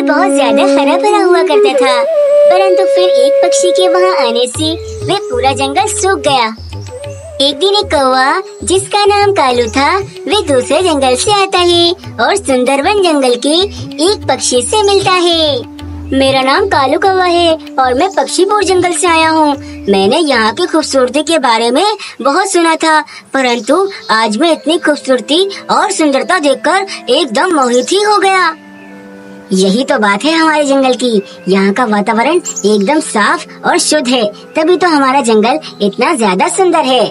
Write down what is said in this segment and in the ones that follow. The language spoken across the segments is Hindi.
पहले बहुत ज्यादा हरा भरा हुआ करता था, परंतु फिर एक पक्षी के वहाँ आने से वह पूरा जंगल सूख गया। एक दिन एक कौवा जिसका नाम कालू था, वे दूसरे जंगल से आता है और सुंदरवन जंगल के एक पक्षी से मिलता है। मेरा नाम कालू कौवा है और मैं पक्षीपुर जंगल से आया हूँ। मैंने यहाँ की खूबसूरती के बारे में बहुत सुना था, परंतु आज मैं इतनी खूबसूरती और सुंदरता देखकर एकदम मोहित ही हो गया। यही तो बात है हमारे जंगल की। यहाँ का वातावरण एकदम साफ और शुद्ध है, तभी तो हमारा जंगल इतना ज्यादा सुंदर है।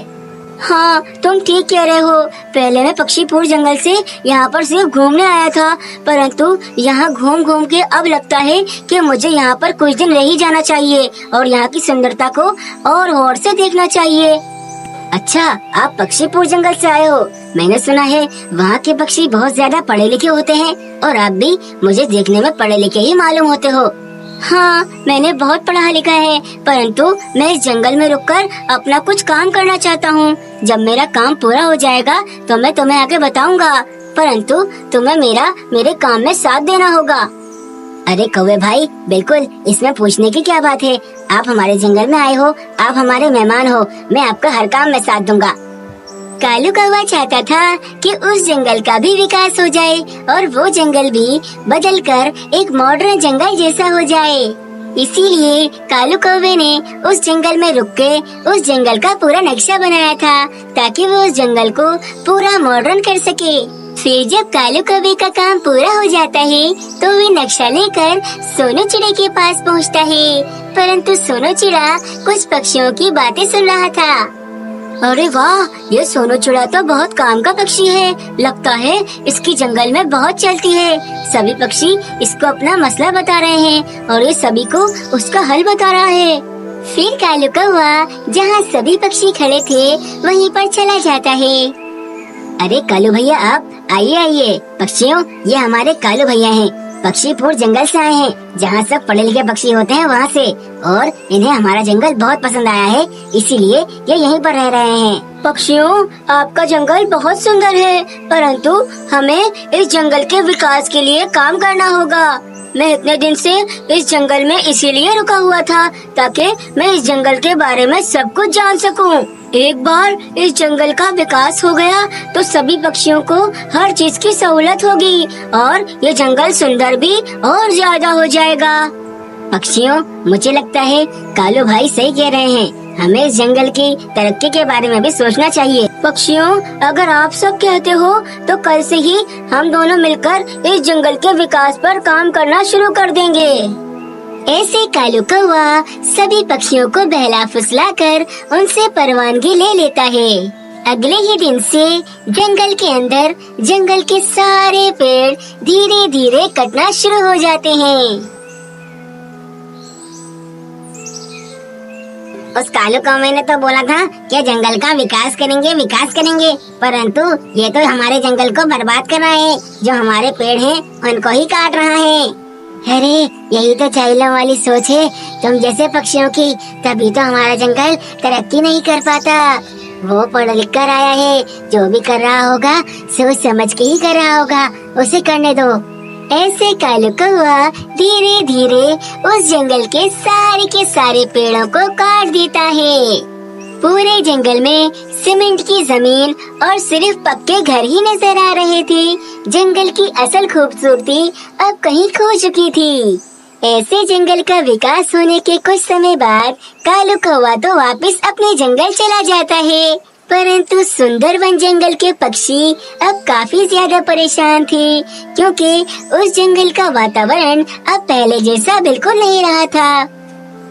हाँ, तुम ठीक कह रहे हो। पहले मैं पक्षीपुर जंगल से यहाँ पर सिर्फ घूमने आया था, परंतु यहाँ घूम घूम के अब लगता है कि मुझे यहाँ पर कुछ दिन रह ही जाना चाहिए और यहाँ की सुंदरता को और गौर से देखना चाहिए। अच्छा, आप पक्षीपुर जंगल से आए हो। मैंने सुना है वहाँ के पक्षी बहुत ज्यादा पढ़े लिखे होते हैं और आप भी मुझे देखने में पढ़े लिखे ही मालूम होते हो। हाँ, मैंने बहुत पढ़ा लिखा है, परंतु मैं इस जंगल में रुककर अपना कुछ काम करना चाहता हूँ। जब मेरा काम पूरा हो जाएगा तो मैं तुम्हें आगे बताऊंगा, परंतु तुम्हें मेरे काम में साथ देना होगा। अरे कौवे भाई, बिल्कुल, इसमें पूछने की क्या बात है। आप हमारे जंगल में आए हो, आप हमारे मेहमान हो, मैं आपका हर काम में साथ दूंगा। कालू कौवा चाहता था कि उस जंगल का भी विकास हो जाए और वो जंगल भी बदलकर एक मॉडर्न जंगल जैसा हो जाए। इसीलिए कालू कौवे ने उस जंगल में रुक के उस जंगल का पूरा नक्शा बनाया था, ताकि वो उस जंगल को पूरा मॉडर्न कर सके। फिर जब कालू कौवे का काम पूरा हो जाता है तो वे नक्शा लेकर सोनू चिड़े के पास पहुंचता है, परंतु सोनू चिड़ा कुछ पक्षियों की बातें सुन रहा था। अरे वाह, ये सोनू चिड़ा तो बहुत काम का पक्षी है। लगता है इसकी जंगल में बहुत चलती है। सभी पक्षी इसको अपना मसला बता रहे हैं और ये सभी को उसका हल बता रहा है। फिर कालू कौवा जहाँ सभी पक्षी खड़े थे वहीं पर चला जाता है। अरे कालू भैया, आप आइए आइए। पक्षियों, ये हमारे कालू भैया हैं। पक्षीपुर जंगल से आए हैं, जहाँ सब पढ़े लिखे पक्षी होते हैं वहाँ से, और इन्हें हमारा जंगल बहुत पसंद आया है, इसीलिए ये यहीं पर रह रहे हैं। पक्षियों, आपका जंगल बहुत सुंदर है, परंतु हमें इस जंगल के विकास के लिए काम करना होगा। मैं इतने दिन से इस जंगल में इसीलिए रुका हुआ था ताकि मैं इस जंगल के बारे में सब कुछ जान सकूं। एक बार इस जंगल का विकास हो गया तो सभी पक्षियों को हर चीज की सहूलत होगी और ये जंगल सुंदर भी और ज्यादा हो जाएगा। पक्षियों, मुझे लगता है कालू भाई सही कह रहे हैं। हमें इस जंगल की तरक्की के बारे में भी सोचना चाहिए। पक्षियों, अगर आप सब कहते हो तो कल से ही हम दोनों मिलकर इस जंगल के विकास पर काम करना शुरू कर देंगे। ऐसे कालू कौवा सभी पक्षियों को बहला फुसलाकर उनसे परवानगी ले लेता है। अगले ही दिन से जंगल के अंदर जंगल के सारे पेड़ धीरे धीरे कटना शुरू हो जाते हैं। उस कालू कौवे ने तो बोला था कि जंगल का विकास करेंगे, परंतु ये तो हमारे जंगल को बर्बाद कर रहा है। जो हमारे पेड़ हैं उनको ही काट रहा है। अरे, यही तो चाइलों वाली सोच है तुम जैसे पक्षियों की, तभी तो हमारा जंगल तरक्की नहीं कर पाता। वो पढ़ लिख कर आया है, जो भी कर रहा होगा सोच समझ के ही कर रहा होगा, उसे करने दो। ऐसे कालू कौवा धीरे धीरे उस जंगल के सारे पेड़ों को काट देता है। पूरे जंगल में सीमेंट की जमीन और सिर्फ पक्के घर ही नजर आ रहे थे। जंगल की असल खूबसूरती अब कहीं खो चुकी थी। ऐसे जंगल का विकास होने के कुछ समय बाद कालू कौवा तो वापस अपने जंगल चला जाता है, परंतु सुंदरवन जंगल के पक्षी अब काफी ज्यादा परेशान थे, क्योंकि उस जंगल का वातावरण अब पहले जैसा बिल्कुल नहीं रहा था।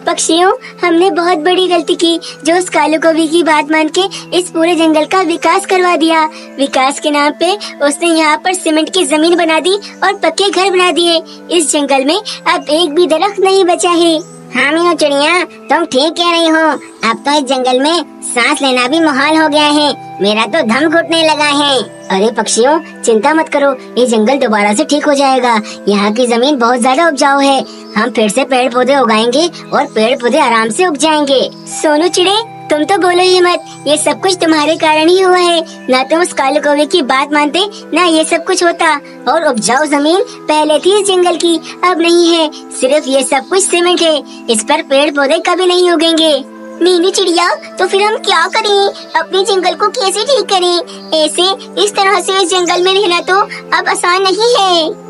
पक्षियों, हमने बहुत बड़ी गलती की जो उस कालू कौवे की बात मान के इस पूरे जंगल का विकास करवा दिया। विकास के नाम पे उसने यहाँ पर सीमेंट की जमीन बना दी और पक्के घर बना दिए। इस जंगल में अब एक भी दरख्त नहीं बचा है। हाँ मीनू चिड़िया, तुम ठीक कह रही हो। अब तो इस जंगल में सांस लेना भी मुहाल हो गया है। मेरा तो दम घुटने लगा है। अरे पक्षियों, चिंता मत करो, ये जंगल दोबारा से ठीक हो जाएगा। यहाँ की जमीन बहुत ज्यादा उपजाऊ है। हम फिर से पेड़ पौधे उगाएंगे और पेड़ पौधे आराम से उग जाएंगे। सोनू चिड़े, तुम तो बोलो ही मत, ये सब कुछ तुम्हारे कारण ही हुआ है। ना तुम उस काले कौवे की बात मानते, ना ये सब कुछ होता। और उपजाऊ जमीन पहले थी इस जंगल की, अब नहीं है। सिर्फ ये सब कुछ सीमेंट है, इस पर पेड़ पौधे कभी नहीं उगेंगे। मीनू चिड़िया, तो फिर हम क्या करें? अपने जंगल को कैसे ठीक करें? ऐसे इस तरह से इस जंगल में रहना तो अब आसान नहीं है।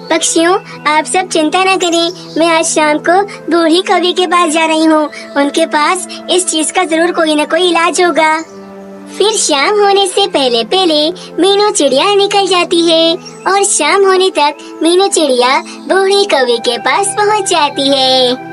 पक्षियों, आप सब चिंता न करें, मैं आज शाम को बूढ़ी कौवे के पास जा रही हूँ। उनके पास इस चीज का जरूर कोई न कोई इलाज होगा। फिर शाम होने से पहले पहले मीनू चिड़िया निकल जाती है और शाम होने तक मीनू चिड़िया बूढ़ी कौवे के पास पहुँच जाती है।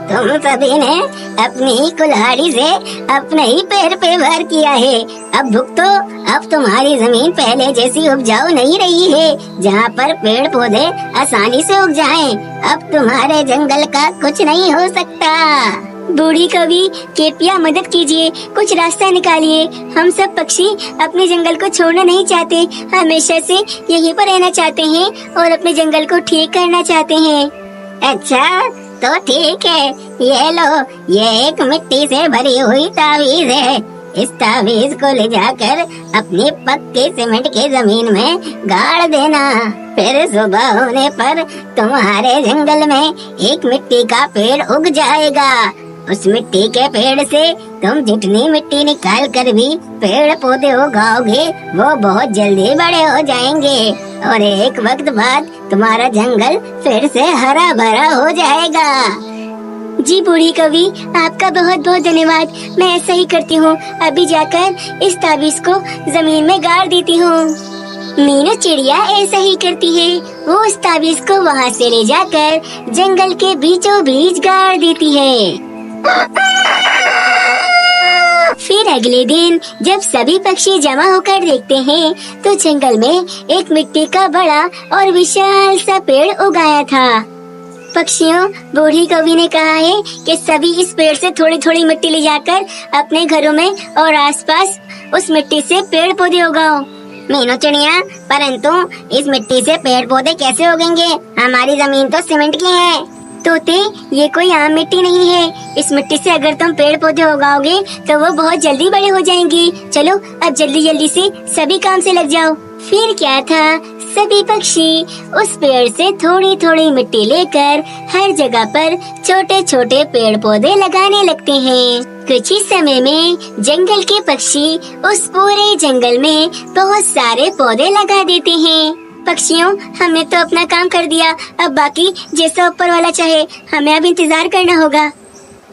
तुम सभी ने अपनी कुल्हाड़ी से अपने ही पैर पे वार किया है। अब भुगतो। अब तुम्हारी जमीन पहले जैसी उपजाऊ नहीं रही है, जहाँ पर पेड़ पौधे आसानी से उग जाएं। अब तुम्हारे जंगल का कुछ नहीं हो सकता। बूढ़ी कवि, कृपया मदद कीजिए, कुछ रास्ता निकालिए। हम सब पक्षी अपने जंगल को छोड़ना नहीं चाहते, हमेशा से यहीं पर रहना चाहते हैं और अपने जंगल को ठीक करना चाहते हैं। अच्छा, तो ठीक है, ये लो, ये एक मिट्टी से भरी हुई तावीज है। इस तावीज को ले जाकर अपनी पक्की सीमेंट की जमीन में गाड़ देना। फिर सुबह होने पर तुम्हारे जंगल में एक मिट्टी का पेड़ उग जाएगा। उस मिट्टी के पेड़ से तुम जितनी मिट्टी निकाल कर भी पेड़ पौधे उगाओगे, वो बहुत जल्दी बड़े हो जाएंगे और एक वक्त बाद तुम्हारा जंगल फिर से हरा भरा हो जाएगा। जी बूढ़ी कवि, आपका बहुत बहुत धन्यवाद। मैं ऐसा ही करती हूँ। अभी जाकर इस ताबीज को जमीन में गाड़ देती हूँ। मीनू चिड़िया ऐसा ही करती है। वो उस ताबीज को वहाँ से ले जाकर जंगल के बीचों बीच गाड़ देती है। फिर अगले दिन जब सभी पक्षी जमा होकर देखते हैं तो जंगल में एक मिट्टी का बड़ा और विशाल सा पेड़ उगाया था। पक्षियों, बूढ़ी कवि ने कहा है कि सभी इस पेड़ से थोड़ी थोड़ी मिट्टी ले जाकर अपने घरों में और आसपास उस मिट्टी से पेड़ पौधे उगाओ। मीनू चिड़िया, परंतु इस मिट्टी से पेड़ पौधे कैसे उगेंगे? हमारी जमीन तो सीमेंट की है। तोते, ये कोई आम मिट्टी नहीं है। इस मिट्टी से अगर तुम पेड़ पौधे उगाओगे तो वो बहुत जल्दी बड़े हो जाएंगे। चलो अब जल्दी जल्दी से सभी काम से लग जाओ। फिर क्या था, सभी पक्षी उस पेड़ से थोड़ी थोड़ी मिट्टी लेकर हर जगह पर छोटे छोटे पेड़ पौधे लगाने लगते हैं। कुछ ही समय में जंगल के पक्षी उस पूरे जंगल में बहुत सारे पौधे लगा देते हैं। पक्षियों, हमने तो अपना काम कर दिया, अब बाकी जैसा ऊपर वाला चाहे, हमें अब इंतजार करना होगा।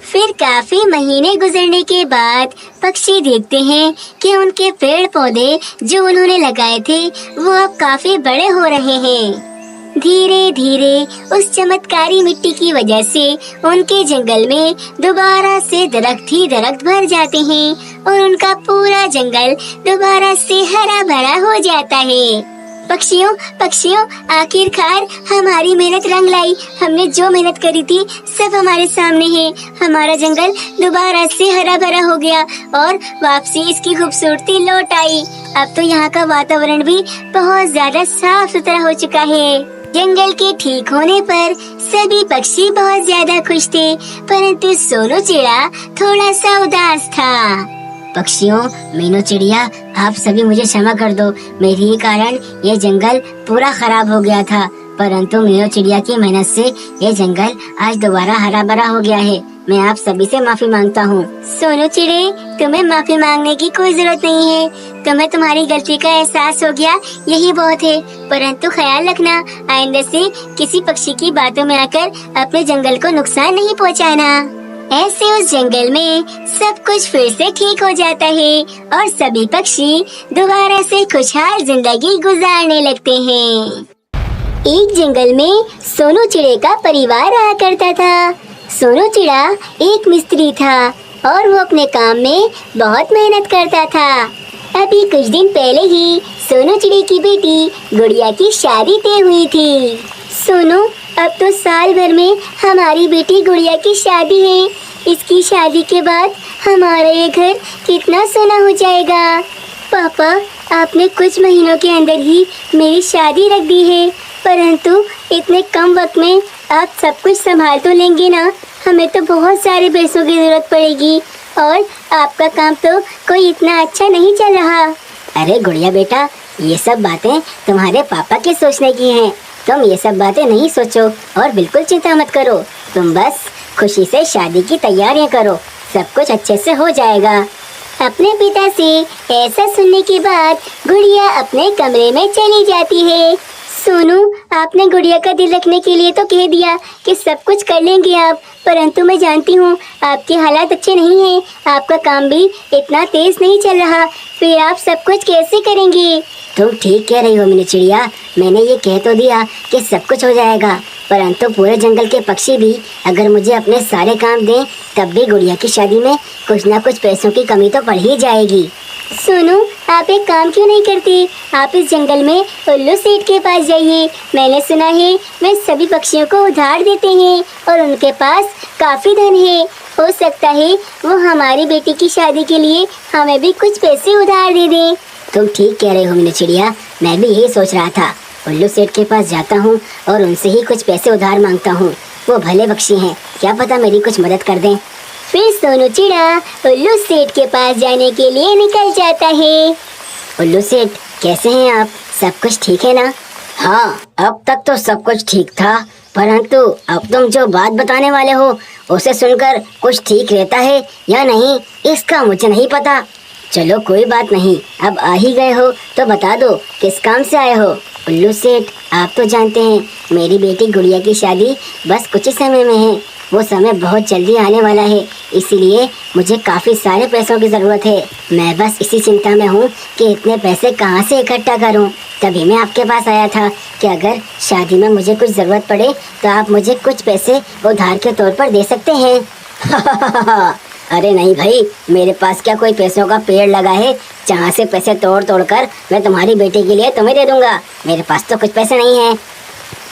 फिर काफी महीने गुजरने के बाद पक्षी देखते हैं कि उनके पेड़ पौधे जो उन्होंने लगाए थे वो अब काफी बड़े हो रहे हैं। धीरे धीरे उस चमत्कारी मिट्टी की वजह से उनके जंगल में दोबारा से दरख्त ही दरख्त भर जाते हैं और उनका पूरा जंगल दोबारा से हरा भरा हो जाता है। पक्षियों, आखिरकार हमारी मेहनत रंग लाई। हमने जो मेहनत करी थी सब हमारे सामने है। हमारा जंगल दोबारा से हरा भरा हो गया और वापसी इसकी खूबसूरती लौट आई। अब तो यहाँ का वातावरण भी बहुत ज्यादा साफ सुथरा हो चुका है। जंगल के ठीक होने पर सभी पक्षी बहुत ज्यादा खुश थे, परंतु सोनू चिड़ा थोड़ा सा उदास था। पक्षियों, मीनू चिड़िया, आप सभी मुझे क्षमा कर दो। मेरे ही कारण ये जंगल पूरा खराब हो गया था, परंतु मीनू चिड़िया की मेहनत से ये जंगल आज दोबारा हरा भरा हो गया है। मैं आप सभी से माफी मांगता हूँ। सोनू चिड़े, तुम्हें माफी मांगने की कोई जरूरत नहीं है। तुम्हें तुम्हारी गलती का एहसास हो गया, यही बहुत है। परंतु ख्याल रखना, आइंदा से किसी पक्षी की बातों में आकर अपने जंगल को नुकसान नहीं पहुँचाना। ऐसे उस जंगल में सब कुछ फिर से ठीक हो जाता है और सभी पक्षी दोबारा से खुशहाल जिंदगी गुजारने लगते हैं। एक जंगल में सोनू चिड़े का परिवार रहा करता था। सोनू चिड़ा एक मिस्त्री था और वो अपने काम में बहुत मेहनत करता था। अभी कुछ दिन पहले ही सोनू चिड़े की बेटी गुड़िया की शादी तय हुई थी। सोनू, अब तो साल भर में हमारी बेटी गुड़िया की शादी है। इसकी शादी के बाद हमारा ये घर कितना सोना हो जाएगा। पापा, आपने कुछ महीनों के अंदर ही मेरी शादी रख दी है, परंतु इतने कम वक्त में आप सब कुछ संभाल तो लेंगे ना? हमें तो बहुत सारे पैसों की जरूरत पड़ेगी और आपका काम तो कोई इतना अच्छा नहीं चल रहा। अरे गुड़िया बेटा, ये सब बातें तुम्हारे पापा के सोचने की हैं। तुम ये सब बातें नहीं सोचो और बिल्कुल चिंता मत करो। तुम बस खुशी से शादी की तैयारियां करो, सब कुछ अच्छे से हो जाएगा। अपने पिता से ऐसा सुनने के बाद गुड़िया अपने कमरे में चली जाती है। सोनू, आपने गुड़िया का दिल रखने के लिए तो कह दिया कि सब कुछ कर लेंगे आप, परंतु मैं जानती हूँ आपके हालात अच्छे नहीं हैं। आपका काम भी इतना तेज नहीं चल रहा, फिर आप सब कुछ कैसे करेंगे? तुम ठीक कह रही हो मीनू चिड़िया, मैंने ये कह तो दिया कि सब कुछ हो जाएगा, परंतु पूरे जंगल के पक्षी भी अगर मुझे अपने सारे काम दें तब भी गुड़िया की शादी में कुछ ना कुछ पैसों की कमी तो पड़ ही जाएगी। सोनू, आप एक काम क्यों नहीं करते? आप इस जंगल में उल्लू सेठ के पास जाइए। मैंने सुना है वे सभी पक्षियों को उधार देते हैं और उनके पास काफी धन है। हो सकता है वो हमारी बेटी की शादी के लिए हमें भी कुछ पैसे उधार दे दें। तुम ठीक कह रहे हो मीनू चिड़िया, मैं भी यही सोच रहा था। उल्लू सेठ के पास जाता हूँ और उनसे ही कुछ पैसे उधार मांगता हूँ। वो भले पक्षी हैं, क्या पता मेरी कुछ मदद कर दें। फिर सोनू चिड़ा उल्लू सेठ के पास जाने के लिए निकल जाता है। उल्लू सेठ, कैसे हैं आप? सब कुछ ठीक है ना? हाँ, अब तक तो सब कुछ ठीक था, परंतु अब तुम जो बात बताने वाले हो उसे सुनकर कुछ ठीक रहता है या नहीं इसका मुझे नहीं पता। चलो कोई बात नहीं, अब आ ही गए हो तो बता दो किस काम से आए हो। उल्लू सेठ, आप तो जानते हैं मेरी बेटी गुड़िया की शादी बस कुछ ही समय में है। वो समय बहुत जल्दी आने वाला है, इसीलिए मुझे काफ़ी सारे पैसों की ज़रूरत है। मैं बस इसी चिंता में हूँ कि इतने पैसे कहाँ से इकट्ठा करूँ। तभी मैं आपके पास आया था कि अगर शादी में मुझे कुछ ज़रूरत पड़े तो आप मुझे कुछ पैसे उधार के तौर पर दे सकते हैं। अरे नहीं भाई, मेरे पास क्या कोई पैसों का पेड़ लगा है जहाँ से पैसे तोड़ तोड़ कर मैं तुम्हारी बेटी के लिए तुम्हें दे दूंगा। मेरे पास तो कुछ पैसे नहीं हैं।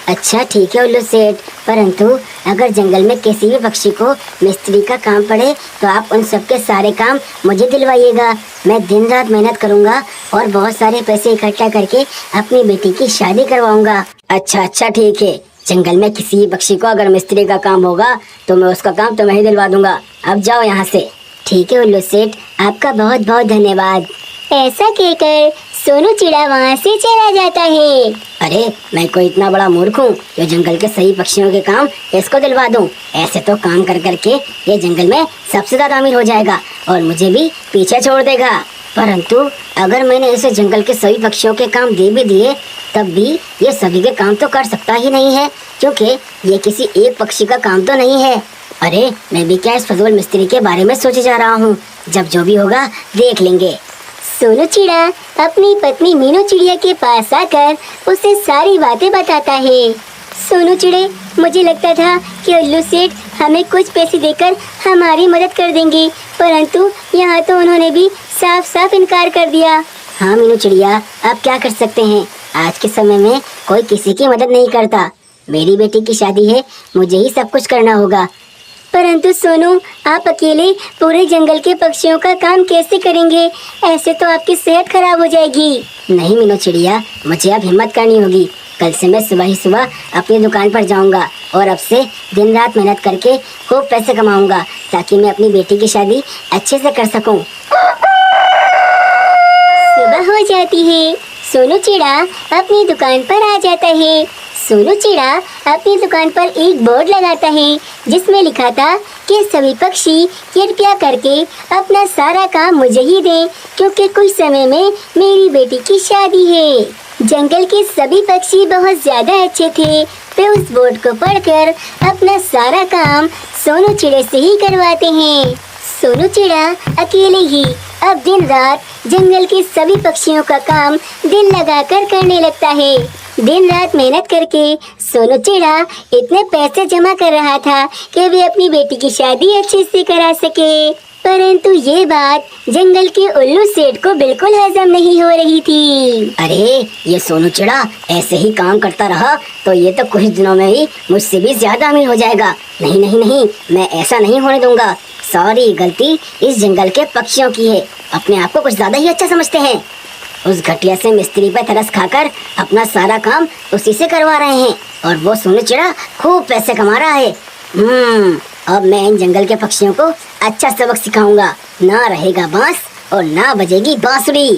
अच्छा ठीक है उल्लू सेठ, परंतु अगर जंगल में किसी भी पक्षी को मिस्त्री का काम पड़े तो आप उन सबके सारे काम मुझे दिलवाइएगा। मैं दिन रात मेहनत करूँगा और बहुत सारे पैसे इकट्ठा करके अपनी बेटी की शादी करवाऊंगा। अच्छा ठीक है, जंगल में किसी भी पक्षी को अगर मिस्त्री का काम होगा तो मैं उसका काम तुम्हें ही दिलवा दूंगा। अब जाओ यहाँ से। ठीक है उल्लू सेठ, आपका बहुत बहुत धन्यवाद। ऐसा कहकर सोनू चिड़ा वहाँ से चला जाता है। अरे मैं कोई इतना बड़ा मूर्ख हूँ जो जंगल के सही पक्षियों के काम इसको दिलवा दूँ? ऐसे तो काम कर करके ये जंगल में सबसे ज्यादा अमीर हो जाएगा और मुझे भी पीछे छोड़ देगा। परंतु अगर मैंने इसे जंगल के सभी पक्षियों के काम दे भी दिए तब भी ये सभी के काम तो कर सकता ही नहीं है, क्योंकि ये किसी एक पक्षी का काम तो नहीं है। अरे मैं भी क्या इस फजूल मिस्त्री के बारे में सोचे जा रहा हूँ, जब जो भी होगा देख लेंगे। सोनू चिड़ा अपनी पत्नी मीनू चिड़िया के पास आकर उसे सारी बातें बताता है। सोनू चिड़े, मुझे लगता था कि उल्लू सेठ हमें कुछ पैसे देकर हमारी मदद कर देंगे, परंतु यहाँ तो उन्होंने भी साफ साफ इनकार कर दिया। हाँ मीनू चिड़िया, आप क्या कर सकते हैं, आज के समय में कोई किसी की मदद नहीं करता। मेरी बेटी की शादी है, मुझे ही सब कुछ करना होगा। परंतु सोनू, आप अकेले पूरे जंगल के पक्षियों का काम कैसे करेंगे? ऐसे तो आपकी सेहत खराब हो जाएगी। नहीं मीनू चिड़िया, मुझे अब हिम्मत करनी होगी। कल से मैं सुबह ही सुबह अपनी दुकान पर जाऊंगा और अब से दिन रात मेहनत करके खूब पैसे कमाऊंगा ताकि मैं अपनी बेटी की शादी अच्छे से कर सकूं। सुबह हो जाती है, सोनू चिड़ा अपनी दुकान पर आ जाता है। सोनू चिड़ा अपनी दुकान पर एक बोर्ड लगाता है जिसमें लिखा था कि सभी पक्षी कृपया करके अपना सारा काम मुझे ही दें, क्योंकि कुछ समय में मेरी बेटी की शादी है। जंगल के सभी पक्षी बहुत ज्यादा अच्छे थे, वे उस बोर्ड को पढ़कर अपना सारा काम सोनू चिड़े से ही करवाते हैं। सोनू चिड़ा अकेले ही अब दिन रात जंगल के सभी पक्षियों का काम दिल लगाकर करने लगता है। दिन रात मेहनत करके सोनू चिड़ा इतने पैसे जमा कर रहा था कि वे अपनी बेटी की शादी अच्छे से करा सके। परंतु ये बात जंगल के उल्लू सेठ को बिल्कुल हजम नहीं हो रही थी। अरे ये सोनू चिड़ा ऐसे ही काम करता रहा तो ये तो कुछ दिनों में ही मुझसे भी ज्यादा अमीर हो जाएगा। नहीं नहीं नहीं, मैं ऐसा नहीं होने दूंगा। सारी गलती इस जंगल के पक्षियों की है, अपने आप को कुछ ज्यादा ही अच्छा समझते हैं। उस घटिया से मिस्त्री पे तरस खाकर अपना सारा काम उसी से करवा रहे हैं और वो सोनू चिड़ा खूब पैसे कमा रहा है। अब मैं इन जंगल के पक्षियों को अच्छा सबक सिखाऊंगा। ना रहेगा बांस और ना बजेगी बांसुरी।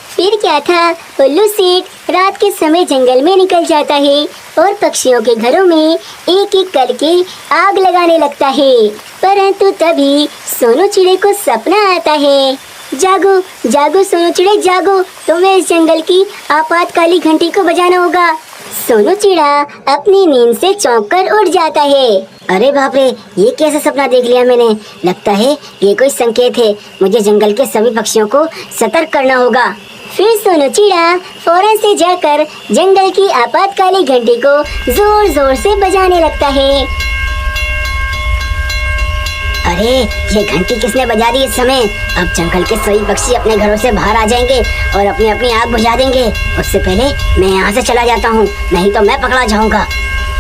फिर क्या था, उल्लू सेठ रात के समय जंगल में निकल जाता है और पक्षियों के घरों में एक एक करके आग लगाने लगता है। परंतु तभी सोनू चिड़े को सपना आता है। जागो जागो सोनू चिड़े जागो, तुम्हें इस जंगल की आपातकाली घंटी को बजाना होगा। सोनू चिड़ा अपनी नींद से चौंक कर उठ जाता है। अरे बाप रे, ये कैसा सपना देख लिया मैंने। लगता है ये कोई संकेत है। मुझे जंगल के सभी पक्षियों को सतर्क करना होगा। फिर सोनू चिड़ा फौरन से जाकर जंगल की आपातकाली घंटी को जोर जोर से बजाने लगता है। अरे ये घंटी किसने बजा दी इस समय? अब जंगल के सभी पक्षी अपने घरों से बाहर आ जाएंगे और अपनी अपनी आग बुझा देंगे। उससे पहले मैं यहाँ से चला जाता हूँ, नहीं तो मैं पकड़ा जाऊंगा।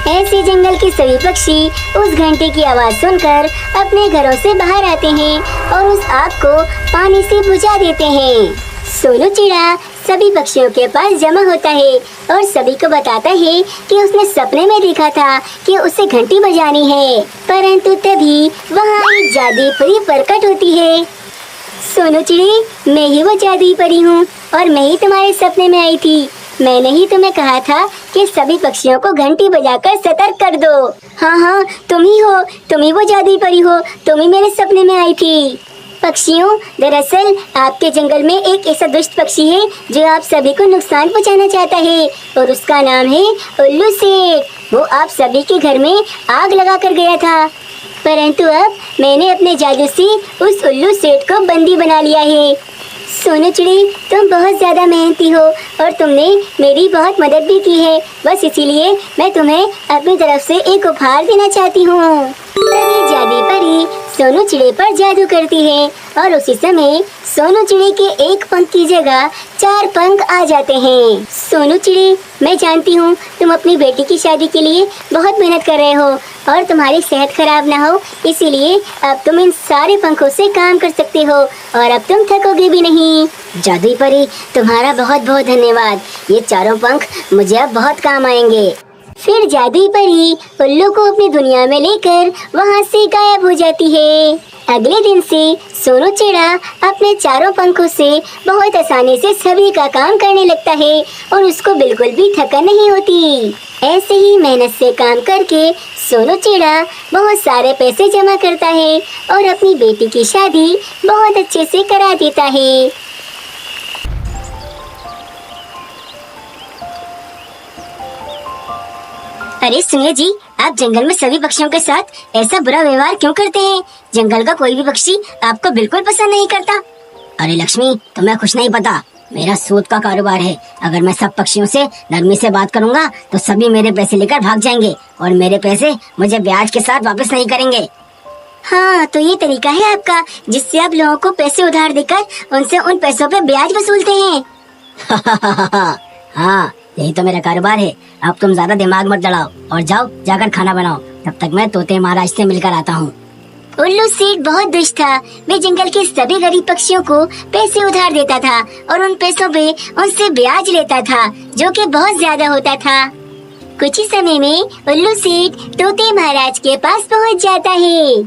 ऐसे जंगल के सभी पक्षी उस घंटे की आवाज सुनकर अपने घरों से बाहर आते हैं और उस आग को पानी से बुझा देते हैं। सोनू चिड़ा सभी पक्षियों के पास जमा होता है और सभी को बताता है कि उसने सपने में देखा था कि उसे घंटी बजानी है। परंतु तभी वहाँ एक जादुई परी प्रकट होती है। सोनू चिड़े, मैं ही वो जादुई परी हूँ और मैं ही तुम्हारे सपने में आई थी। मैंने ही तुम्हें कहा था कि सभी पक्षियों को घंटी बजाकर सतर्क कर दो। हाँ हाँ, तुम ही हो, तुम ही वो जादुई परी हो, तुम ही मेरे सपने में आई थी। पक्षियों, दरअसल आपके जंगल में एक ऐसा दुष्ट पक्षी है जो आप सभी को नुकसान पहुंचाना चाहता है और उसका नाम है उल्लू सेठ। वो आप सभी के घर में आग लगा कर गया था, परंतु अब मैंने अपने जादू से उस उल्लू सेठ को बंदी बना लिया है। सोनू चिड़ी, तुम बहुत ज्यादा मेहनती हो और तुमने मेरी बहुत मदद भी की है। बस इसीलिए मैं तुम्हें अपनी तरफ से एक उपहार देना चाहती हूँ। तभी जादुई परी सोनू चिड़े पर जादू करती है और उसी समय सोनू चिड़े के एक पंख की जगह 4 पंख आ जाते हैं। सोनू चिड़े, मैं जानती हूँ तुम अपनी बेटी की शादी के लिए बहुत मेहनत कर रहे हो और तुम्हारी सेहत खराब ना हो, इसीलिए अब तुम इन सारे पंखों से काम कर सकते हो और अब तुम थकोगे भी नहीं। जादुई परी, तुम्हारा बहुत बहुत धन्यवाद। ये चारों पंख मुझे अब बहुत काम आएंगे। फिर जादुई परी उल्लू को अपनी दुनिया में लेकर वहाँ से गायब हो जाती है। अगले दिन से सोनू चिड़ा अपने चारों पंखों से बहुत आसानी से सभी का काम करने लगता है और उसको बिल्कुल भी थकान नहीं होती। ऐसे ही मेहनत से काम करके सोनू चिड़ा बहुत सारे पैसे जमा करता है और अपनी बेटी की शादी बहुत अच्छे से करा देता है। अरे सुनिए जी, आप जंगल में सभी पक्षियों के साथ ऐसा बुरा व्यवहार क्यों करते हैं? जंगल का कोई भी पक्षी आपको बिल्कुल पसंद नहीं करता। अरे लक्ष्मी, तुम्हें कुछ नहीं पता। मेरा सूद का कारोबार है। अगर मैं सब पक्षियों से नरमी से बात करूंगा तो सभी मेरे पैसे लेकर भाग जाएंगे और मेरे पैसे मुझे ब्याज के साथ वापस नहीं करेंगे। हाँ, तो ये तरीका है आपका जिससे आप लोगों को पैसे उधार देकर उनसे उन पैसों पे ब्याज वसूलते हैं। हाँ, यही तो मेरा कारोबार है। अब तुम ज्यादा दिमाग मत लड़ाओ और जाओ जाकर खाना बनाओ। तब तक मैं तोते महाराज से मिलकर आता हूँ। उल्लू सेठ बहुत दुष्ट था। वे जंगल के सभी गरीब पक्षियों को पैसे उधार देता था और उन पैसों पे उनसे ब्याज लेता था, जो कि बहुत ज्यादा होता था। कुछ ही समय में उल्लू सेठ तोते महाराज के पास पहुँच जाता है।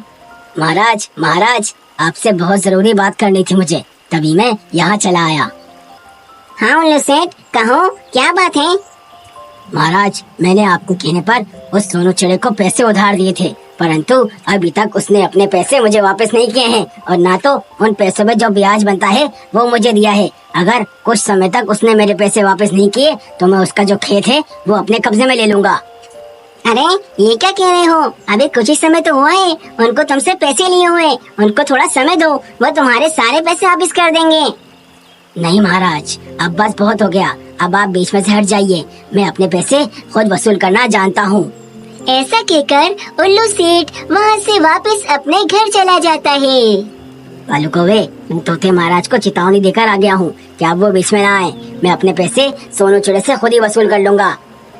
महाराज, महाराज, आपसे बहुत जरूरी बात करनी थी मुझे, तभी मैं यहाँ चला आया। हाँ उल्लू सेठ, कहो क्या बात है? महाराज, मैंने आपको कहने पर उस सोनू चिड़े को पैसे उधार दिए थे, परंतु अभी तक उसने अपने पैसे मुझे वापस नहीं किए हैं और ना तो उन पैसों में जो ब्याज बनता है वो मुझे दिया है। अगर कुछ समय तक उसने मेरे पैसे वापस नहीं किए तो मैं उसका जो खेत है वो अपने कब्जे में ले लूंगा। अरे ये क्या कह रहे हो? अभी कुछ ही समय तो हुआ है उनको तुमसे पैसे लिए हुए। उनको थोड़ा समय दो, वो तुम्हारे सारे पैसे वापस कर देंगे। नहीं महाराज, अब बस बहुत हो गया। अब आप बीच में से हट जाइए। मैं अपने पैसे खुद वसूल करना जानता हूँ। ऐसा कहकर उल्लू सेठ वहाँ से वापस अपने घर चला जाता है। बालू कौवे, मैं तोते महाराज को चेतावनी देकर आ गया हूँ कि अब वो बीच में ना आए। मैं अपने पैसे सोनू चिड़े से खुद ही वसूल कर लूंगा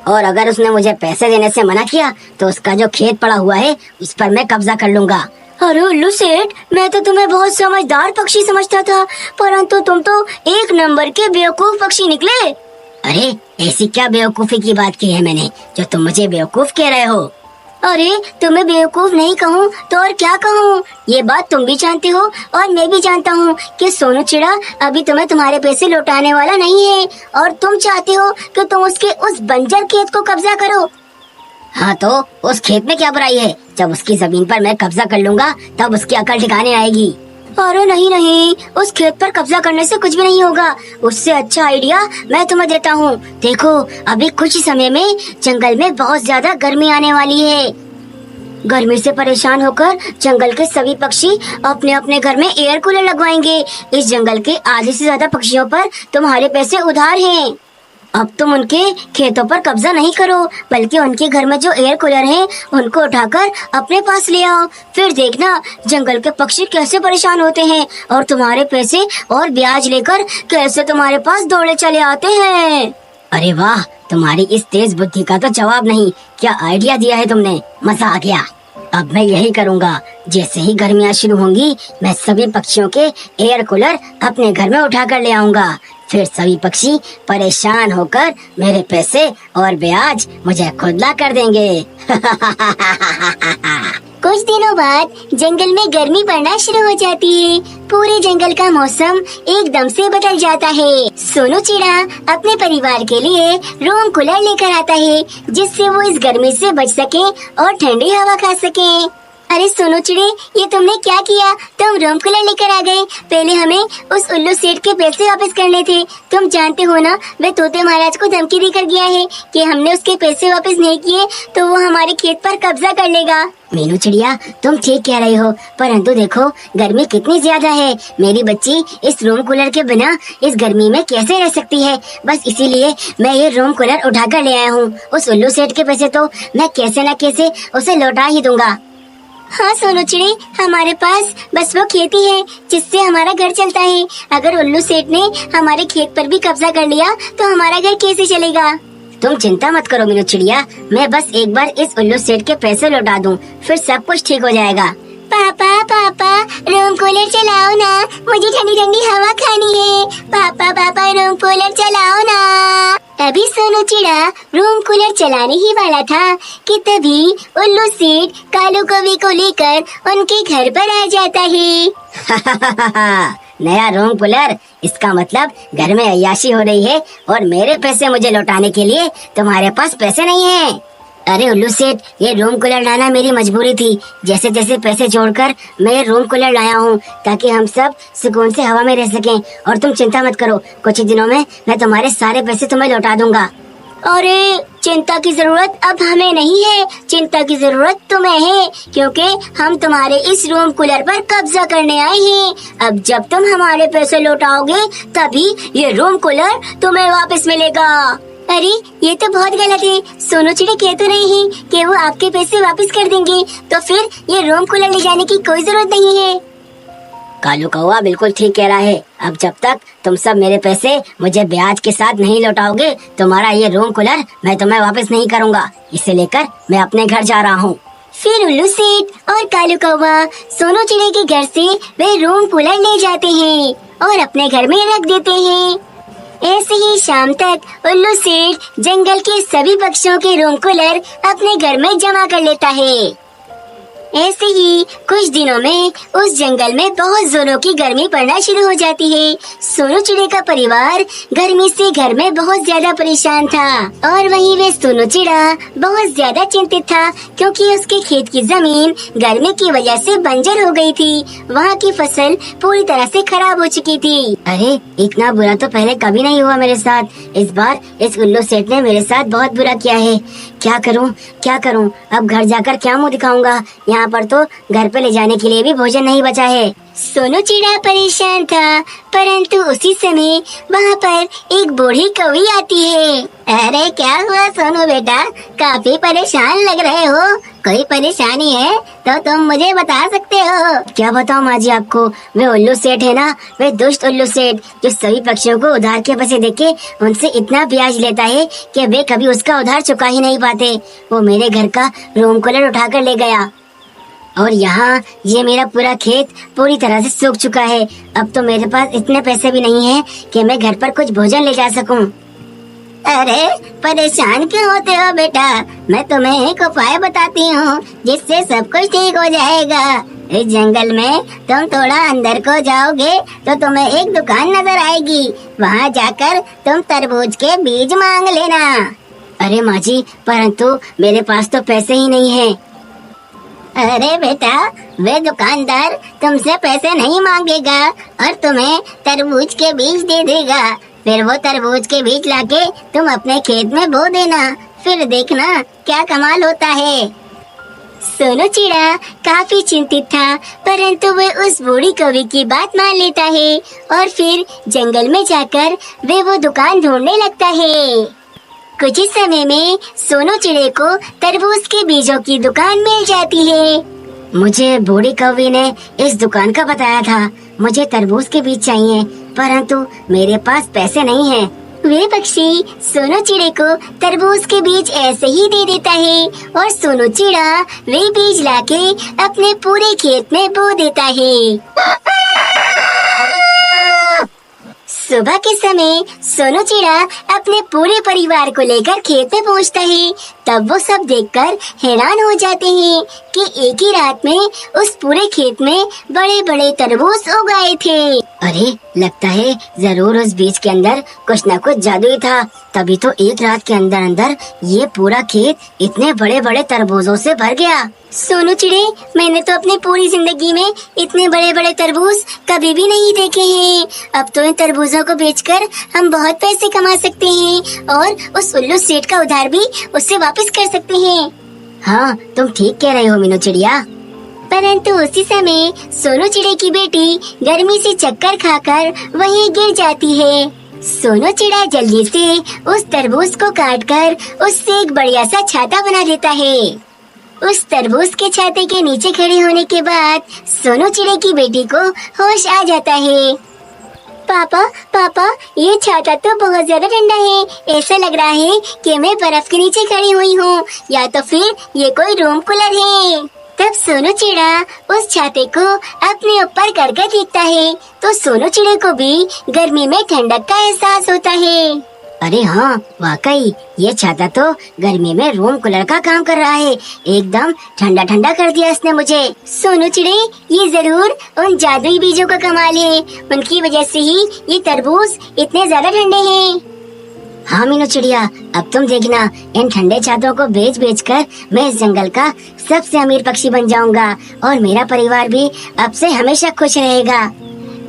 और अगर उसने मुझे पैसे देने से मना किया तो उसका जो खेत पड़ा हुआ है उस पर मैं कब्जा कर लूंगा। अरे उल्लू सेठ, मैं तो तुम्हें बहुत समझदार पक्षी समझता था, परंतु तुम तो एक नंबर के बेवकूफ पक्षी निकले। अरे ऐसी क्या बेवकूफी की बात की है मैंने जो तुम मुझे बेवकूफ कह रहे हो? अरे तुम्हें बेवकूफ नहीं कहूँ तो और क्या कहूँ। ये बात तुम भी जानते हो और मैं भी जानता हूँ कि सोनू चिड़ा अभी तुम्हें तुम्हारे पैसे लौटाने वाला नहीं है और तुम चाहते हो कि तुम उसके उस बंजर खेत को कब्जा करो। हाँ तो उस खेत में क्या बुराई है? जब उसकी जमीन पर मैं कब्जा कर लूंगा तब उसकी अकल ठिकाने आएगी। अरे नहीं नहीं, उस खेत पर कब्जा करने से कुछ भी नहीं होगा। उससे अच्छा आइडिया मैं तुम्हें देता हूँ। देखो अभी कुछ ही समय में जंगल में बहुत ज्यादा गर्मी आने वाली है। गर्मी से परेशान होकर जंगल के सभी पक्षी अपने अपने घर में एयर कूलर लगवाएंगे। इस जंगल के आधे से ज्यादा पक्षियों पर तुम्हारे पैसे उधार हैं। अब तुम उनके खेतों पर कब्जा नहीं करो, बल्कि उनके घर में जो एयर कूलर हैं, उनको उठाकर अपने पास ले आओ। फिर देखना जंगल के पक्षी कैसे परेशान होते हैं और तुम्हारे पैसे और ब्याज लेकर कैसे तुम्हारे पास दौड़े चले आते हैं। अरे वाह, तुम्हारी इस तेज बुद्धि का तो जवाब नहीं। क्या आइडिया दिया है तुमने, मजा आ गया। अब मैं यही करूँगा। जैसे ही गर्मियाँ शुरू होंगी मैं सभी पक्षियों के एयर कूलर अपने घर में उठा कर ले आऊंगा। फिर सभी पक्षी परेशान होकर मेरे पैसे और ब्याज मुझे खुद ला कर देंगे। कुछ दिनों बाद जंगल में गर्मी पड़ना शुरू हो जाती है। पूरे जंगल का मौसम एकदम से बदल जाता है। सोनू चिड़ा अपने परिवार के लिए रूम कूलर लेकर आता है, जिससे वो इस गर्मी से बच सके और ठंडी हवा खा सके। अरे सोनू चिड़े, ये तुमने क्या किया? तुम रूम कूलर लेकर आ गए। पहले हमें उस उल्लू सेठ के पैसे वापस करने थे। तुम जानते हो ना, वह तोते महाराज को धमकी देकर गया है कि हमने उसके पैसे वापस नहीं किए तो वो हमारे खेत पर कब्जा कर लेगा। मीनू चिड़िया, तुम ठीक कह रही हो, परंतु देखो गर्मी कितनी ज्यादा है। मेरी बच्ची इस रूम कूलर के बिना इस गर्मी में कैसे रह सकती है? बस इसीलिए मैं ये रूम कूलर उठा कर ले आया हूँ। उस उल्लू सेठ के पैसे तो मैं कैसे न कैसे उसे लौटा ही दूंगा। हाँ सोनू चिड़े, हमारे पास बस वो खेती है जिससे हमारा घर चलता है। अगर उल्लू सेठ ने हमारे खेत पर भी कब्जा कर लिया तो हमारा घर कैसे चलेगा? तुम चिंता मत करो मीनू चिड़िया, मैं बस एक बार इस उल्लू सेठ के पैसे लौटा दूं, फिर सब कुछ ठीक हो जाएगा। पापा पापा, रूम कूलर चलाओ ना, मुझे ठंडी ठंडी हवा खानी है। पापा पापा, रूम कूलर चलाओ ना। अभी सोनू चिड़ा रूम कूलर चलाने ही वाला था कि तभी उल्लू सेठ कालू कौवे को लेकर उनके घर पर आ जाता है। नया रूम कूलर, इसका मतलब घर में अय्याशी हो रही है और मेरे पैसे मुझे लौटाने के लिए तुम्हारे पास पैसे नहीं है। अरे उल्लू सेठ, ये रूम कूलर लाना मेरी मजबूरी थी। जैसे जैसे पैसे जोड़कर मैं ये रूम कूलर लाया हूँ ताकि हम सब सुकून से हवा में रह सकें। और तुम चिंता मत करो, कुछ ही दिनों में मैं तुम्हारे सारे पैसे तुम्हें लौटा दूंगा। अरे चिंता की जरूरत अब हमें नहीं है, चिंता की जरूरत तुम्हें है, क्योंकि हम तुम्हारे इस रूम कूलर पर कब्जा करने आए हैं। अब जब तुम हमारे पैसे लौटाओगे तभी ये रूम कूलर तुम्हें वापस मिलेगा। अरे ये तो बहुत गलत है। सोनू चिड़ी कह तो रहे हैं कि वो आपके पैसे वापस कर देंगे, तो फिर ये रूम कूलर ले जाने की कोई जरूरत नहीं है। कालू कौवा बिल्कुल ठीक कह रहा है। अब जब तक तुम सब मेरे पैसे मुझे ब्याज के साथ नहीं लौटाओगे, तुम्हारा ये रूम कूलर मैं तुम्हें वापस नहीं करूँगा। इसे लेकर मैं अपने घर जा रहा हूँ। फिर उल्लू सेठ और कालू कौवा सोनू चिड़ी के घर से वे रूम कूलर ले जाते हैं और अपने घर में रख देते हैं। ऐसे ही शाम तक उल्लू सेठ जंगल के सभी पक्षियों के रूम कूलर अपने घर में जमा कर लेता है। ऐसे ही कुछ दिनों में उस जंगल में बहुत जोरों की गर्मी पड़ना शुरू हो जाती है। सोनू चिड़े का परिवार गर्मी से घर में बहुत ज्यादा परेशान था और वहीं वे सोनू चिड़ा बहुत ज्यादा चिंतित था, क्योंकि उसके खेत की जमीन गर्मी की वजह से बंजर हो गई थी। वहाँ की फसल पूरी तरह से खराब हो चुकी थी। अरे इतना बुरा तो पहले कभी नहीं हुआ मेरे साथ। इस बार इस उल्लू सेठ ने मेरे साथ बहुत बुरा किया है। क्या करूं? अब घर जाकर क्या मुंह दिखाऊंगा? यहाँ पर तो घर पे ले जाने के लिए भी भोजन नहीं बचा है। सोनू चिड़ा परेशान था, परंतु उसी समय वहाँ पर एक बूढ़ी कौवी आती है। अरे क्या हुआ सोनू बेटा, काफी परेशान लग रहे हो। कोई परेशानी है तो तुम मुझे बता सकते हो। क्या बताऊँ माँ जी आपको, वे उल्लू सेठ है ना, वे दुष्ट उल्लू सेठ जो सभी पक्षियों को उधार के पैसे देके उनसे इतना ब्याज लेता है कि वे कभी उसका उधार चुका ही नहीं पाते। वो मेरे घर का रूम कूलर उठा कर ले गया और यहाँ ये मेरा पूरा खेत पूरी तरह से सूख चुका है। अब तो मेरे पास इतने पैसे भी नहीं हैं कि मैं घर पर कुछ भोजन ले जा सकूं। अरे परेशान क्यों होते हो बेटा, मैं तुम्हें एक उपाय बताती हूँ जिससे सब कुछ ठीक हो जाएगा। इस जंगल में तुम थोड़ा अंदर को जाओगे तो तुम्हें एक दुकान नजर आएगी, वहाँ जाकर तुम तरबूज के बीज मांग लेना। अरे माँ जी, परंतु मेरे पास तो पैसे ही नहीं है। अरे बेटा, वे दुकानदार तुमसे पैसे नहीं मांगेगा और तुम्हें तरबूज के बीज दे देगा। फिर वो तरबूज के बीज लाके तुम अपने खेत में बो देना, फिर देखना क्या कमाल होता है। सोनू चिड़ा काफी चिंतित था, परंतु वह उस बूढ़ी कौवी की बात मान लेता है और फिर जंगल में जाकर वे वो दुकान ढूंढने लगता है। कुछ ही समय में सोनू चिड़े को तरबूज के बीजों की दुकान मिल जाती है। मुझे बूढ़ी कौवी ने इस दुकान का बताया था। मुझे तरबूज के बीज चाहिए, परंतु मेरे पास पैसे नहीं हैं। वे पक्षी सोनू चिड़े को तरबूज के बीज ऐसे ही दे देता है और सोनू चिड़ा वे बीज लाके अपने पूरे खेत में बो देता है। सुबह के समय सोनू चिड़ा अपने पूरे परिवार को लेकर खेत में पहुंचता है। तब वो सब देखकर हैरान हो जाते हैं कि एक ही रात में उस पूरे खेत में बड़े बड़े तरबूज उग आए थे। अरे, लगता है जरूर उस बीज के अंदर कुछ न कुछ जादू ही था, तभी तो एक रात के अंदर अंदर ये पूरा खेत इतने बड़े बड़े तरबूजों से भर गया। सोनू चिड़े, मैंने तो अपनी पूरी जिंदगी में इतने बड़े बड़े तरबूज कभी भी नहीं देखे हैं। अब तो इन तरबूजों को बेचकर हम बहुत पैसे कमा सकते हैं और उस उल्लू सेठ का उधार भी उससे वापस कर सकते हैं। हाँ, तुम ठीक कह रहे हो मीनू चिड़िया। परंतु उसी समय सोनू चिड़े की बेटी गर्मी से चक्कर खाकर वहीं गिर जाती है। सोनू चिड़ा जल्दी से उस तरबूज को काटकर उससे एक बढ़िया सा छाता बना लेता है। उस तरबूज के छाते के नीचे खड़े होने के बाद सोनू चिड़े की बेटी को होश आ जाता है। पापा पापा, ये छाता तो बहुत ज्यादा ठंडा है। ऐसा लग रहा है कि मैं बर्फ के नीचे खड़ी हुई हूँ, या तो फिर ये कोई रूम कूलर है। तब सोनू चिड़ा उस छाते को अपने ऊपर करके देखता है तो सोनू चिड़े को भी गर्मी में ठंडक का एहसास होता है। अरे हाँ, वाकई ये छाता तो गर्मी में रूम कूलर का काम कर रहा है। एकदम ठंडा ठंडा कर दिया इसने मुझे। सोनू चिड़े, ये जरूर उन जादुई बीजों का कमाल है। उनकी वजह से ही ये तरबूज इतने ज्यादा ठंडे हैं। हाँ मीनू चिड़िया, अब तुम देखना, इन ठंडे छातों को बेच बेच कर मैं इस जंगल का सबसे अमीर पक्षी बन जाऊंगा और मेरा परिवार भी अब से हमेशा खुश रहेगा।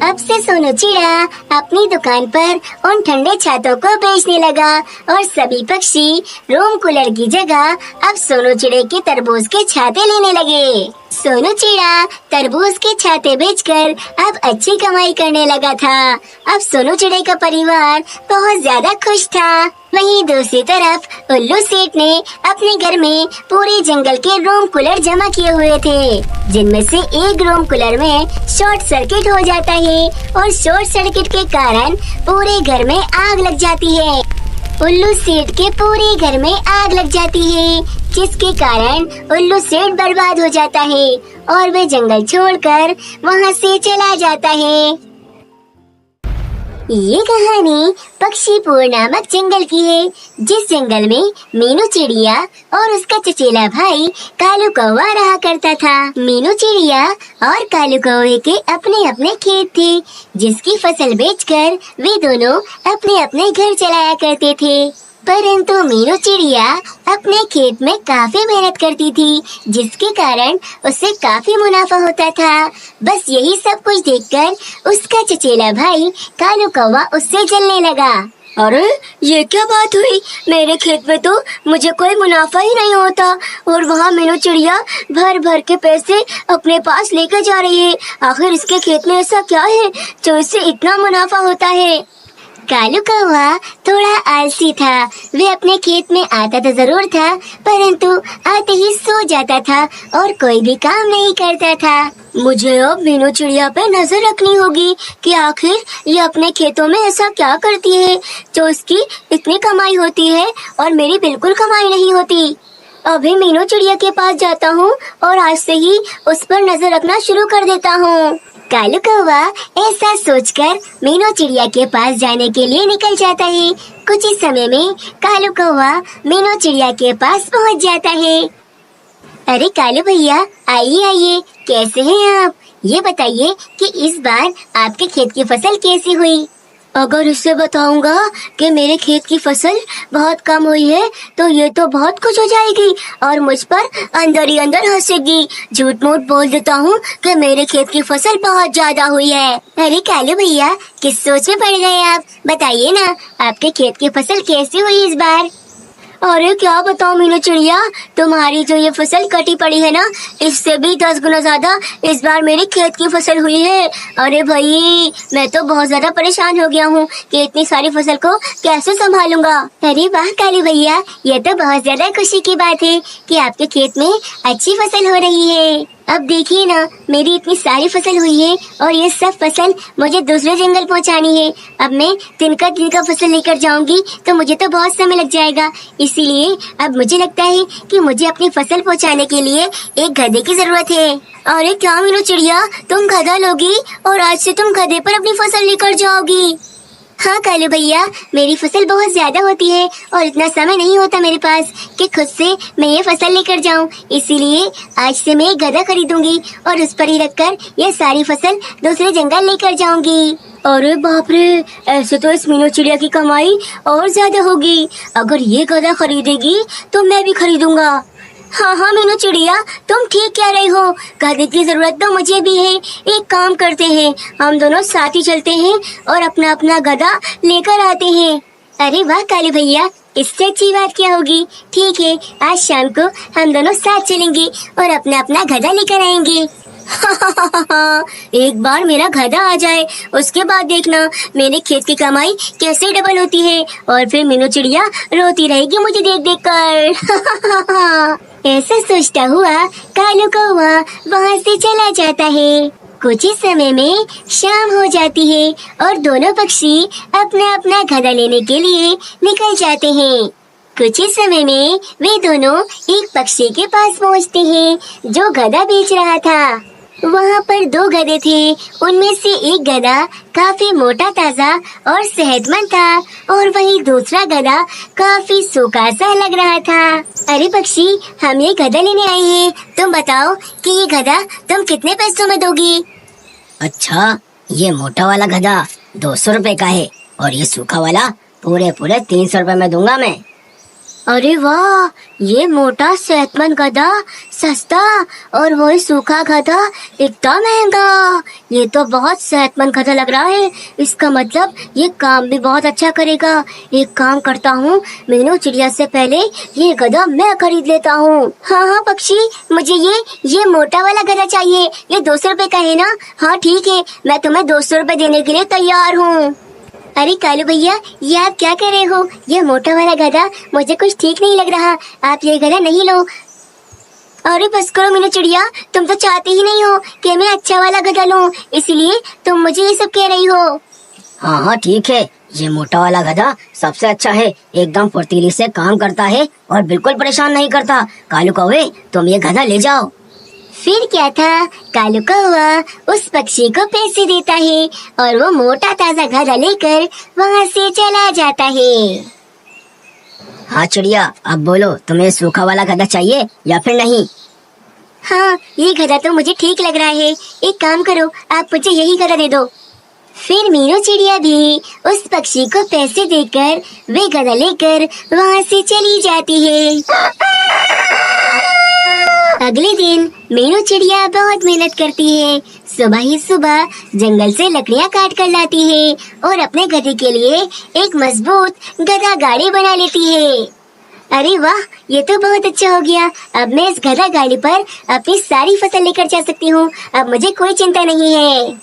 अब से सोनू चिड़ा अपनी दुकान पर उन ठंडे छातों को बेचने लगा और सभी पक्षी रूम कूलर की जगह अब सोनू चिड़े के तरबूज के छाते लेने लगे। सोनू चिड़ा तरबूज के छाते बेचकर अब अच्छी कमाई करने लगा था। अब सोनू चिड़े का परिवार बहुत ज्यादा खुश था। वहीं दूसरी तरफ उल्लू सेठ ने अपने घर में पूरे जंगल के रूम कूलर जमा किए हुए थे, जिनमें से एक रूम कूलर में शॉर्ट सर्किट हो जाता है और शॉर्ट सर्किट के कारण पूरे घर में आग लग जाती है। उल्लू सेठ के पूरे घर में आग लग जाती है, जिसके कारण उल्लू सेठ बर्बाद हो जाता है और वह जंगल छोड़कर वहां से चला जाता है। ये कहानी पक्षीपुर नामक जंगल की है, जिस जंगल में मीनू चिड़िया और उसका चचेला भाई कालू कौवा रहा करता था। मीनू चिड़िया और कालू कौवे के अपने अपने खेत थे, जिसकी फसल बेचकर वे दोनों अपने अपने घर चलाया करते थे। परंतु मीनू चिड़िया अपने खेत में काफी मेहनत करती थी, जिसके कारण उसे काफी मुनाफा होता था। बस यही सब कुछ देखकर उसका चचेला भाई कालू कौवा उससे जलने लगा। अरे, ये क्या बात हुई? मेरे खेत में तो मुझे कोई मुनाफा ही नहीं होता और वहाँ मीनू चिड़िया भर भर के पैसे अपने पास लेकर जा रही है। आखिर इसके खेत में ऐसा क्या है जो इससे इतना मुनाफा होता है? कालू कौवा थोड़ा आलसी था। वे अपने खेत में आता तो जरूर था, परंतु आते ही सो जाता था और कोई भी काम नहीं करता था। मुझे अब मीनू चिड़िया पे नजर रखनी होगी कि आखिर ये अपने खेतों में ऐसा क्या करती है जो इसकी इतनी कमाई होती है और मेरी बिल्कुल कमाई नहीं होती। अभी मीनू चिड़िया के पास जाता हूँ और आज से ही उस पर नजर रखना शुरू कर देता हूँ। कालू कौवा ऐसा सोचकर मीनू चिड़िया के पास जाने के लिए निकल जाता है। कुछ ही समय में कालू कौवा मीनू चिड़िया के पास पहुंच जाता है। अरे कालू भैया, आइए आइए, कैसे हैं आप? ये बताइए कि इस बार आपके खेत की फसल कैसी हुई? अगर इससे बताऊंगा कि मेरे खेत की फसल बहुत कम हुई है तो ये तो बहुत कुछ हो जाएगी और मुझ पर अंदर ही अंदर हंसेगी। झूठ मूठ बोल देता हूँ कि मेरे खेत की फसल बहुत ज्यादा हुई है। अरे कालू भैया, किस सोच में पड़ गए आप? बताइए ना, आपके खेत की फसल कैसी हुई इस बार? अरे क्या बताऊं मीनू चिड़िया, तुम्हारी जो ये फसल कटी पड़ी है ना, इससे भी 10 गुना ज्यादा इस बार मेरी खेत की फसल हुई है। अरे भाई, मैं तो बहुत ज्यादा परेशान हो गया हूँ कि इतनी सारी फसल को कैसे संभालूंगा। अरे वाह कालू भैया, ये तो बहुत ज्यादा खुशी की बात है कि आपके खेत में अच्छी फसल हो रही है। अब देखिए ना, मेरी इतनी सारी फसल हुई है और ये सब फसल मुझे दूसरे जंगल पहुंचानी है। अब मैं तिनका तिनका फसल लेकर जाऊंगी तो मुझे तो बहुत समय लग जाएगा। इसीलिए अब मुझे लगता है कि मुझे अपनी फसल पहुंचाने के लिए एक गधे की जरूरत है। अरे क्या मीनू चिड़िया, तुम गधा लोगी और आज से तुम गधे पर अपनी फसल लेकर जाओगी? हाँ कालू भैया, मेरी फसल बहुत ज्यादा होती है और इतना समय नहीं होता मेरे पास कि खुद से मैं ये फसल लेकर जाऊं। इसीलिए आज से मैं एक गधा खरीदूंगी और उस पर ही रखकर ये सारी फसल दूसरे जंगल लेकर जाऊंगी। अरे बाप रे, ऐसे तो इस मीनू चिड़िया की कमाई और ज्यादा होगी। अगर ये गधा खरीदेगी तो मैं भी खरीदूंगा। हाँ हाँ मीनू चिड़िया, तुम ठीक कह रही हो, गधे की जरूरत तो मुझे भी है। एक काम करते हैं, हम दोनों साथ ही चलते हैं और अपना अपना गधा लेकर आते हैं। अरे वाह कालू भैया, इससे अच्छी बात क्या होगी। ठीक है, आज शाम को हम दोनों साथ चलेंगे और अपना अपना गधा लेकर आएंगे। एक बार मेरा गधा आ जाए, उसके बाद देखना मेरे खेत की कमाई कैसे डबल होती है और फिर मीनू चिड़िया रोती रहेगी मुझे देख देख कर। ऐसा सोचता हुआ कालू कौवा वहाँ से चला जाता है। कुछ ही समय में शाम हो जाती है और दोनों पक्षी अपना अपना गधा लेने के लिए निकल जाते हैं। कुछ ही समय में वे दोनों एक पक्षी के पास पहुँचते हैं जो गधा बेच रहा था। वहाँ पर 2 गधे थे, उनमें से एक गधा काफी मोटा ताजा और सेहतमंद था और वहीं दूसरा गधा काफी सूखा सा लग रहा था। अरे पक्षी, हम ये गधा लेने आए हैं, तुम बताओ कि ये गधा तुम कितने पैसों में दोगी? अच्छा, ये मोटा वाला गधा 200 रुपए का है और ये सूखा वाला पूरे 300 रुपए में दूंगा मैं। अरे वाह, ये मोटा सेहतमंद गधा सस्ता और वही सूखा गधा इतना महंगा। ये तो बहुत सेहतमंद गधा लग रहा है, इसका मतलब ये काम भी बहुत अच्छा करेगा। एक काम करता हूँ, मीनू चिड़िया से पहले ये गधा मैं खरीद लेता हूँ। हाँ हाँ पक्षी, मुझे ये मोटा वाला गधा चाहिए। ये 200 रुपए का है ना? हाँ ठीक है, मैं तुम्हें 200 रुपए देने के लिए तैयार हूँ। अरे कालू भैया, ये आप क्या कर रहे हो? ये मोटा वाला गधा मुझे कुछ ठीक नहीं लग रहा, आप ये गधा नहीं लो। अरे बस करो मीनू चिड़िया, तुम तो चाहती ही नहीं हो कि मैं अच्छा वाला गधा लूं, इसलिए तुम मुझे ये सब कह रही हो। हाँ हाँ ठीक है, ये मोटा वाला गधा सबसे अच्छा है, एकदम फुर्तीली से काम करता है और बिल्कुल परेशान नहीं करता। कालू कौवे, तुम ये गधा ले जाओ। फिर क्या था, कालू कौवा उस पक्षी को पैसे देता है और वो मोटा ताजा गधा लेकर वहाँ से चला जाता है। हाँ चिड़िया, अब बोलो, तुम्हें सूखा वाला गधा चाहिए या फिर नहीं? हाँ, ये गधा तो मुझे ठीक लग रहा है। एक काम करो, आप मुझे यही गधा दे दो। फिर मीनू चिड़िया भी उस पक्षी को पैसे देकर वे गधा लेकर वहाँ से चली जाती है। अगले दिन मीनू चिड़िया बहुत मेहनत करती है। सुबह ही सुबह जंगल से लकड़ियाँ काट कर लाती है और अपने गधे के लिए एक मजबूत गधा गाड़ी बना लेती है। अरे वाह, ये तो बहुत अच्छा हो गया। अब मैं इस गधा गाड़ी पर अपनी सारी फसल लेकर जा सकती हूँ। अब मुझे कोई चिंता नहीं है।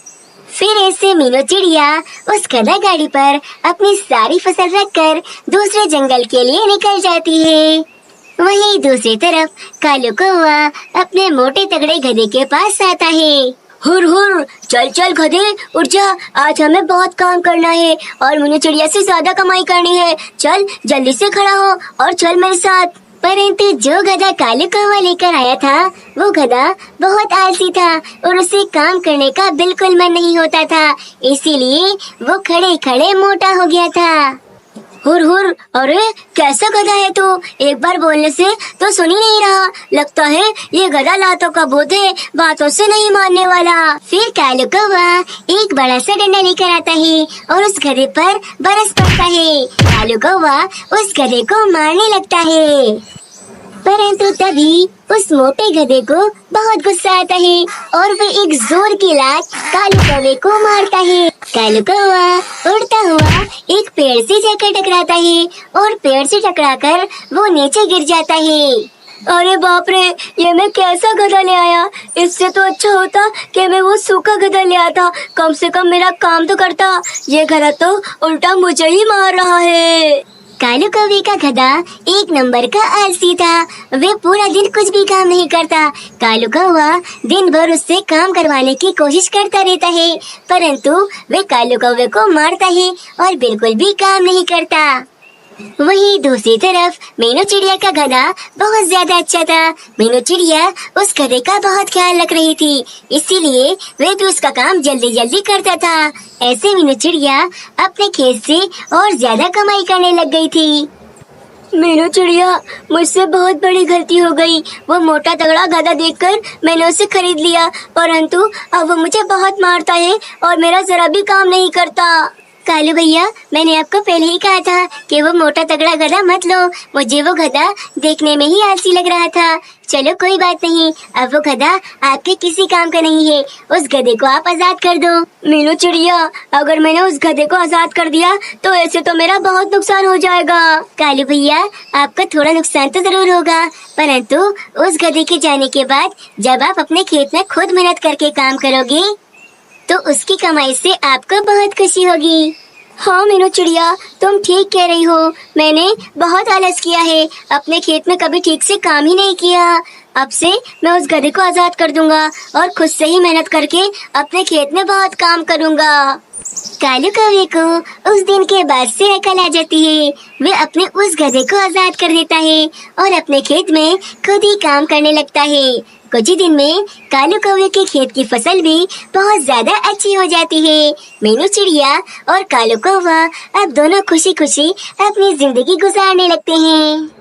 फिर ऐसे मीनू चिड़िया उस गधा गाड़ी पर अपनी सारी फसल रखकर दूसरे जंगल के लिए निकल जाती है। वहीं दूसरी तरफ कालू कौवा अपने मोटे तगड़े गधे के पास आता है। हुर हुर, चल चल गधे, उठ जा, आज हमें बहुत काम करना है और मीनू चिड़िया से ज्यादा कमाई करनी है। चल जल्दी से खड़ा हो और चल मेरे साथ। परंतु जो गधा कालू कौवा लेकर आया था वो गधा बहुत आलसी था और उसे काम करने का बिल्कुल मन नहीं होता था, इसीलिए वो खड़े खड़े मोटा हो गया था। हुर हुर, अरे कैसा गधा है तू, एक बार बोलने से तो सुन ही नहीं रहा, लगता है ये गधा लातों का भूत है, बातों से नहीं मानने वाला। फिर कालू कौवा एक बड़ा सा डंडा लेकर आता है और उस गधे पर बरस पड़ता है। कालू कौवा उस गधे को मारने लगता है, परंतु तभी उस मोटे गधे को बहुत गुस्सा आता है और वो एक जोर की लात कालू कौवे को मारता है। कालू कौवा उड़ता हुआ एक पेड़ से जाकर टकराता है और पेड़ से टकराकर वो नीचे गिर जाता है। अरे बाप रे, ये मैं कैसा गधा ले आया, इससे तो अच्छा होता कि मैं वो सूखा गधा ले आता, कम से कम मेरा काम तो करता, ये गधा तो उल्टा मुझे ही मार रहा है। कालू कौवे का गधा एक नंबर का आलसी था, वे पूरा दिन कुछ भी काम नहीं करता। कालू कौवा दिन भर उससे काम करवाने की कोशिश करता रहता है, परंतु वे कालू कौवे को मारता है और बिल्कुल भी काम नहीं करता। वहीं दूसरी तरफ मीनू चिड़िया का गधा बहुत ज्यादा अच्छा था। मीनू चिड़िया उस गधे का बहुत ख्याल रख रही थी, इसीलिए वे भी उसका काम जल्दी जल्दी करता था। ऐसे मीनू चिड़िया अपने खेत से और ज्यादा कमाई करने लग गई थी। मीनू चिड़िया, मुझसे बहुत बड़ी गलती हो गई, वो मोटा तगड़ा गधा देखकर मैंने उसे खरीद लिया, परंतु अब वो मुझे बहुत मारता है और मेरा जरा भी काम नहीं करता। कालू भैया, मैंने आपको पहले ही कहा था कि वो मोटा तगड़ा गधा मत लो, मुझे वो गधा देखने में ही आलसी लग रहा था। चलो कोई बात नहीं, अब वो गधा आपके किसी काम का नहीं है, उस गधे को आप आजाद कर दो। मीनू चिड़िया, अगर मैंने उस गधे को आजाद कर दिया तो ऐसे तो मेरा बहुत नुकसान हो जाएगा। कालू भैया, आपका थोड़ा नुकसान तो जरूर होगा, परंतु उस गधे के जाने के बाद जब आप अपने खेत में खुद मेहनत करके काम करोगे तो उसकी कमाई से आपको बहुत खुशी होगी। हाँ मीनू चिड़िया, तुम ठीक कह रही हो, मैंने बहुत आलस किया है, अपने खेत में कभी ठीक से काम ही नहीं किया। अब से मैं उस गधे को आजाद कर दूंगा और खुद से ही मेहनत करके अपने खेत में बहुत काम करूंगा। कालू कौवे को उस दिन के बाद से अकल आ जाती है, वे अपने उस गधे को आजाद कर देता है और अपने खेत में खुद ही काम करने लगता है। कुछ ही दिन में कालू कौवे के खेत की फसल भी बहुत ज्यादा अच्छी हो जाती है। मीनू चिड़िया और कालू कौवा अब दोनों खुशी खुशी अपनी जिंदगी गुजारने लगते हैं।